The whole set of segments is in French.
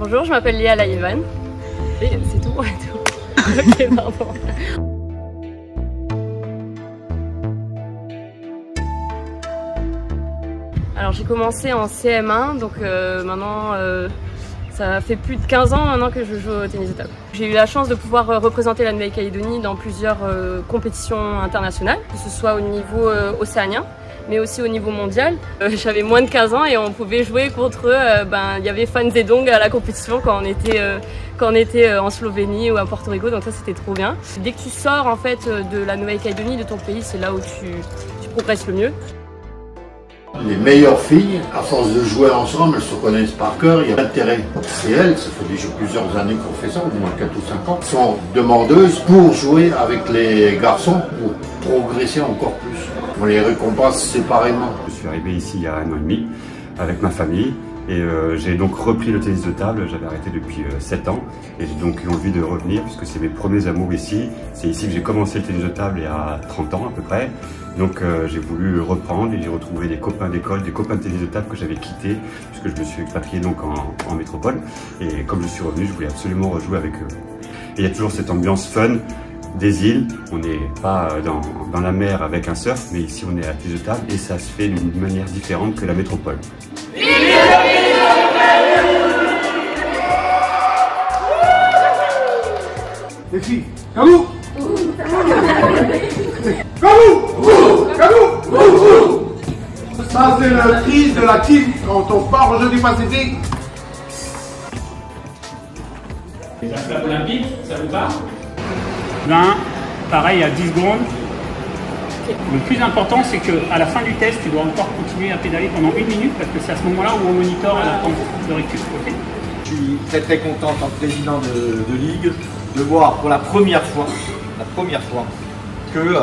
Bonjour, je m'appelle Léa Laïvan. Et c'est tout. Ok, pardon. Alors j'ai commencé en CM1, donc maintenant ça fait plus de 15 ans maintenant que je joue au tennis de table. J'ai eu la chance de pouvoir représenter la Nouvelle-Calédonie dans plusieurs compétitions internationales, que ce soit au niveau océanien, mais aussi au niveau mondial. J'avais moins de 15 ans et on pouvait jouer contre eux. Il y avait Fan Zedong à la compétition quand on était en Slovénie ou à Porto Rico, donc ça c'était trop bien. Dès que tu sors en fait de la Nouvelle-Calédonie, de ton pays, c'est là où tu progresses le mieux. Les meilleures filles, à force de jouer ensemble, elles se connaissent par cœur, il y a intérêt. Et elles, ça fait déjà plusieurs années qu'on fait ça, au moins 4 ou 5 ans, sont demandeuses pour jouer avec les garçons, pour progresser encore plus. On les récompense séparément. Je suis arrivé ici il y a 1 an et demi avec ma famille et j'ai donc repris le tennis de table. J'avais arrêté depuis 7 ans et j'ai donc eu envie de revenir puisque c'est mes premiers amours ici. C'est ici que j'ai commencé le tennis de table il y a 30 ans à peu près. Donc j'ai voulu reprendre et j'ai retrouvé des copains d'école, des copains de tennis de table que j'avais quittés puisque je me suis expatrié donc en métropole. Et comme je suis revenu, je voulais absolument rejouer avec eux. Et il y a toujours cette ambiance fun des îles. On n'est pas dans la mer avec un surf, mais ici on est à tennis de table et ça se fait d'une manière différente que la métropole. Les filles, Kamou! Ça c'est le cri de la team quand on part au jeu du Pacifique. Les athlètes olympiques, ça vous parle? 20, pareil à 10 secondes. Le plus important, c'est qu'à la fin du test, tu dois encore continuer à pédaler pendant 1 minute parce que c'est à ce moment-là où on monitore la pente de recul. Okay. Je suis très content en tant que président de Ligue de voir pour la première fois que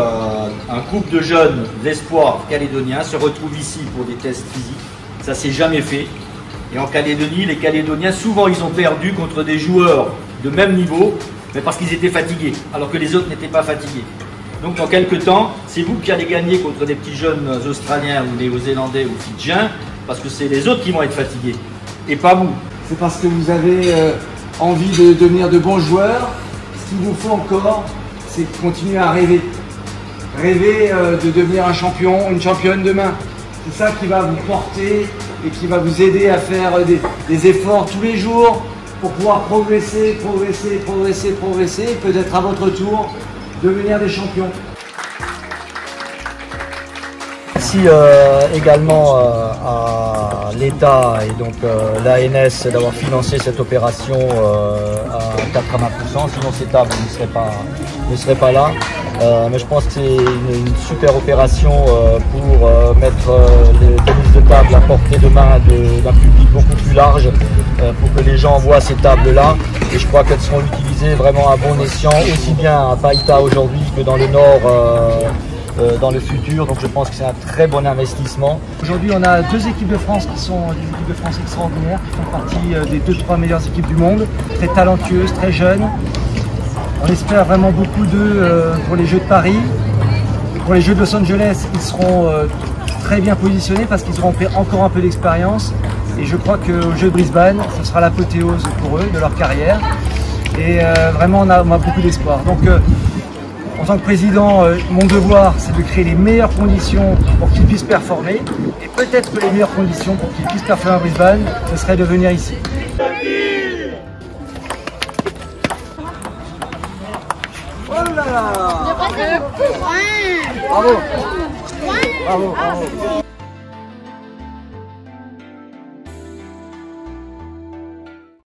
un groupe de jeunes d'espoir calédoniens se retrouve ici pour des tests physiques. Ça s'est jamais fait. Et en Calédonie, les Calédoniens, souvent ils ont perdu contre des joueurs de même niveau, mais parce qu'ils étaient fatigués, alors que les autres n'étaient pas fatigués. Donc dans quelques temps, c'est vous qui allez gagner contre des petits jeunes Australiens ou Néo-Zélandais ou Fidjiens, parce que c'est les autres qui vont être fatigués, et pas vous. C'est parce que vous avez envie de devenir de bons joueurs. Ce qu'il vous faut encore, c'est continuer à rêver. Rêver de devenir un champion, une championne demain. C'est ça qui va vous porter et qui va vous aider à faire des efforts tous les jours pour pouvoir progresser, et peut-être à votre tour devenir des champions. Merci également à l'État et donc l'ANS d'avoir financé cette opération à 80%, sinon ces tables ne seraient pas là. Mais je pense que c'est une super opération pour mettre le tennis de table à portée de main d'un public beaucoup plus large, pour que les gens voient ces tables-là. Et je crois qu'elles seront utilisées vraiment à bon escient, aussi bien à Païta aujourd'hui que dans le nord dans le futur, donc je pense que c'est un très bon investissement. Aujourd'hui on a 2 équipes de France qui sont des équipes de France extraordinaires, qui font partie des 2-3 meilleures équipes du monde, très talentueuses, très jeunes. On espère vraiment beaucoup d'eux pour les Jeux de Paris. Pour les Jeux de Los Angeles, ils seront très bien positionnés parce qu'ils auront pris encore un peu d'expérience. Et je crois qu'aux Jeux de Brisbane, ce sera l'apothéose pour eux, de leur carrière. Et vraiment on a beaucoup d'espoir. Donc, en tant que président, mon devoir, c'est de créer les meilleures conditions pour qu'ils puissent performer. Et peut-être que les meilleures conditions pour qu'ils puissent performer à Brisbane, ce serait de venir ici. Oh là là! Bravo! Bravo! Bravo!